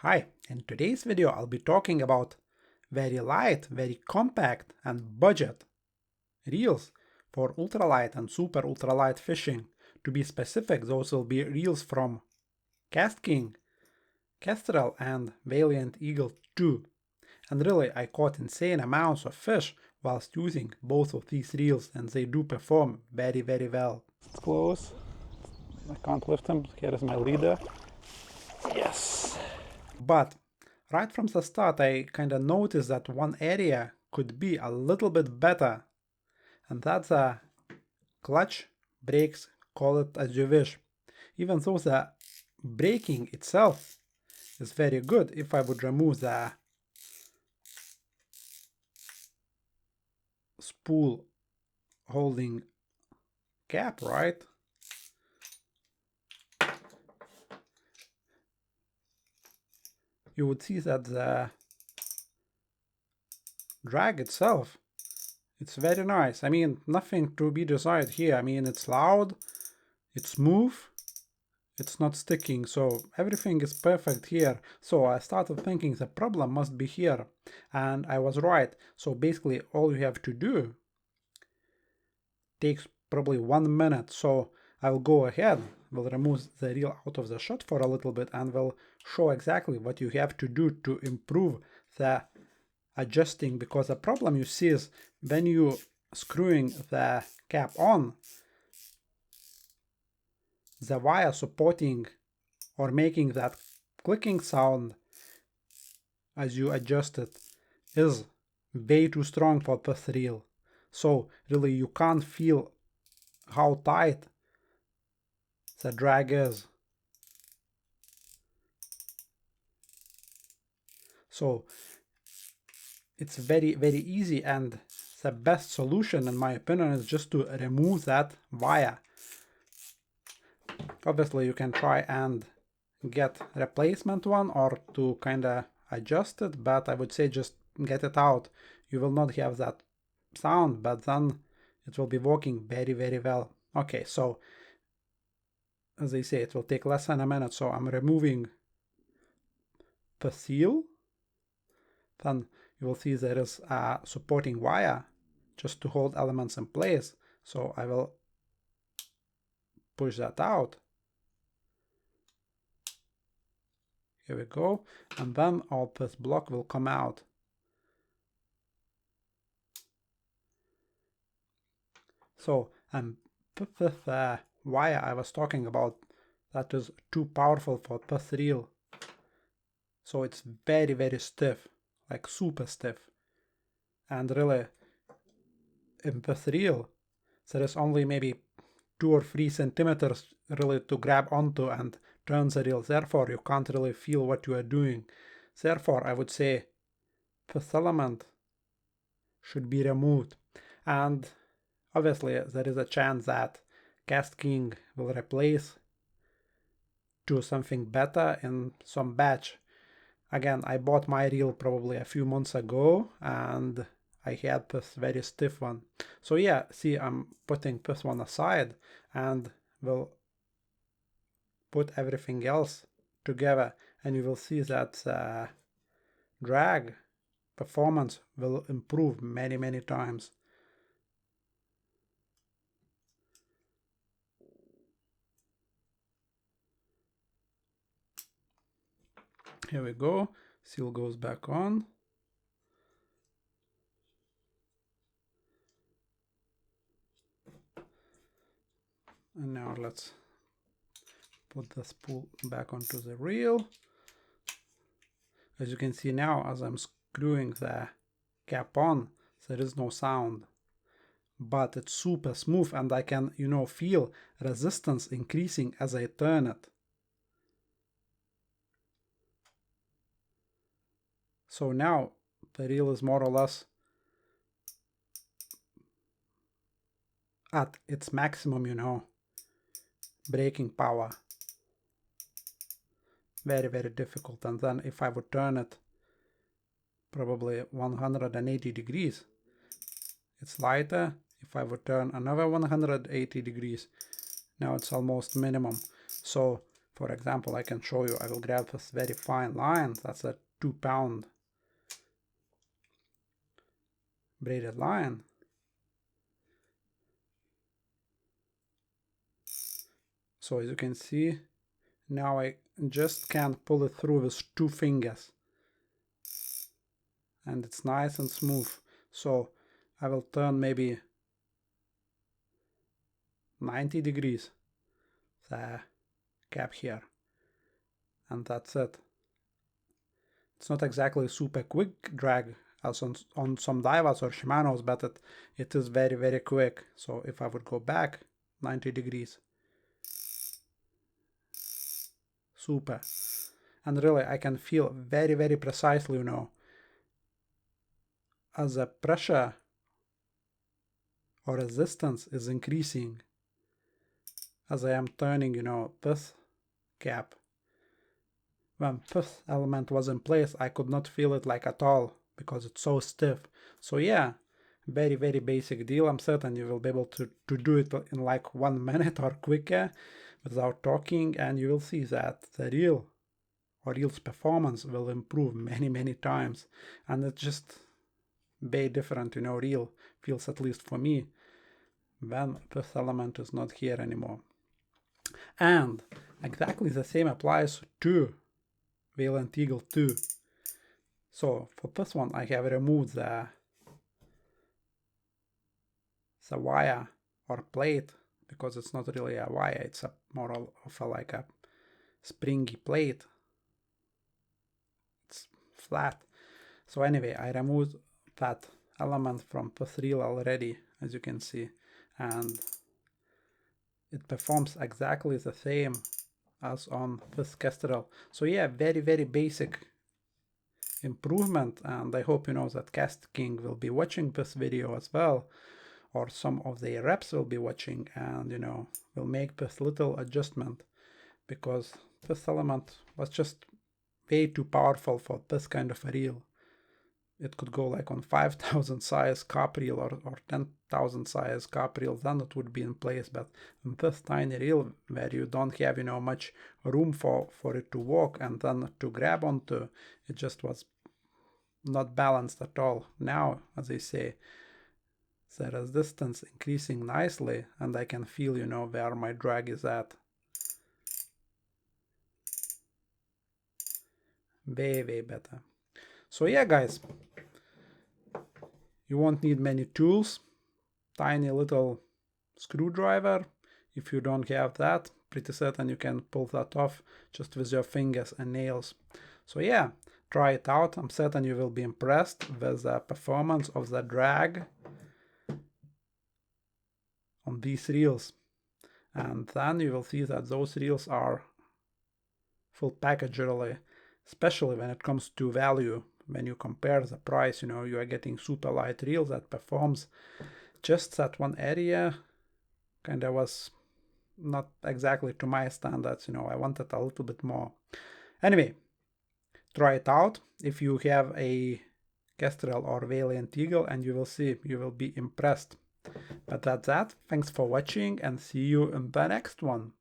Hi, in today's video I'll be talking about very light, very compact and budget reels for ultralight and super ultralight fishing. To be specific, those will be reels from KastKing, Kestrel and Valiant Eagle 2. And really, I caught insane amounts of fish whilst using both of these reels, and they do perform very, very well. It's close. I can't lift them. Here is my leader. Yes. But right from the start, I kind of noticed that one area could be a little bit better, and that's the clutch, brakes, call it as you wish. Even though the braking itself is very good, if I would remove the spool holding cap, right? You would see that the drag itself, it's very nice. I mean, nothing to be desired here. I mean, it's loud, it's smooth, it's not sticking, so everything is perfect here. So I started thinking the problem must be here, and I was right. So basically all you have to do takes probably 1 minute. So I'll go ahead, we'll remove the reel out of the shot for a little bit, and we'll show exactly what you have to do to improve the adjusting, because the problem you see is when you screwing the cap on, the wire supporting or making that clicking sound as you adjust it is way too strong for this reel. So really you can't feel how tight the drag is. So it's very, very easy, and the best solution in my opinion is just to remove that wire. Obviously you can try and get replacement one or to kind of adjust it, but I would say just get it out. You will not have that sound, but then it will be working very, very well. Okay, so as they say, it will take less than a minute. So I'm removing the seal. Then you will see there is a supporting wire just to hold elements in place. So I will push that out. Here we go. And then all this block will come out. So the wire I was talking about, that is too powerful for this reel. So it's very, very stiff, like super stiff. And really, in this reel, there is only maybe 2 or 3 centimeters really to grab onto and turn the reel. Therefore, you can't really feel what you are doing. Therefore, I would say this element should be removed. And obviously, there is a chance that KastKing will replace to something better in some batch. Again, I bought my reel probably a few months ago, and I had this very stiff one. So yeah, see, I'm putting this one aside, and we'll put everything else together, and you will see that drag performance will improve many, many times. Here we go, seal goes back on. And now let's put the spool back onto the reel. As you can see now, as I'm screwing the cap on, there is no sound. But it's super smooth, and I can, feel resistance increasing as I turn it. So now the reel is more or less at its maximum, braking power. Very, very difficult. And then if I would turn it probably 180 degrees, it's lighter. If I would turn another 180 degrees, now it's almost minimum. So For example, I can show you, I will grab this very fine line, that's a 2-pound braided line. So as you can see, now I just can't pull it through with 2 fingers. And it's nice and smooth. So I will turn maybe 90 degrees the cap here. And that's it. It's not exactly super quick drag as on some Daiwas or Shimanos, but it is very, very quick. So if I would go back 90 degrees, super. And really I can feel very, very precisely, you know, as the pressure or resistance is increasing as I am turning, you know, this cap. When this element was in place, I could not feel it like at all because it's so stiff. So yeah, very, very basic deal. I'm certain you will be able to do it in like 1 minute or quicker without talking, and you will see that the reel's performance will improve many, many times. And it's just very different, you know, reel feels, at least for me, when this element is not here anymore. And exactly the same applies to Valiant Eagle 2. So for this one I have removed the wire or plate, because it's not really a wire, it's a more of a like a springy plate. It's flat. So anyway, I removed that element from this reel already, as you can see, and it performs exactly the same as on this Kestrel. So yeah, very, very basic improvement, and I hope you know that KastKing will be watching this video as well, or some of the reps will be watching, and you know, will make this little adjustment, because this element was just way too powerful for this kind of a reel. It could go like on 5,000 size carp reel or 10,000 size carp reel, then it would be in place. But in this tiny reel where you don't have, you know, much room for it to walk and then to grab onto, it just was not balanced at all. Now, as I say, the resistance increasing nicely, and I can feel, you know, where my drag is at. Way, way better. So yeah, guys, you won't need many tools. Tiny little screwdriver. If you don't have that, pretty certain you can pull that off just with your fingers and nails. So yeah, try it out. I'm certain you will be impressed with the performance of the drag on these reels. And then you will see that those reels are full package really, especially when it comes to value. When you compare the price, you know, you are getting super light reel that performs just that one area. Kind of was not exactly to my standards, you know, I wanted a little bit more. Anyway, try it out if you have a Kestrel or Valiant Eagle, and you will see, you will be impressed. But that's that. Thanks for watching, and see you in the next one.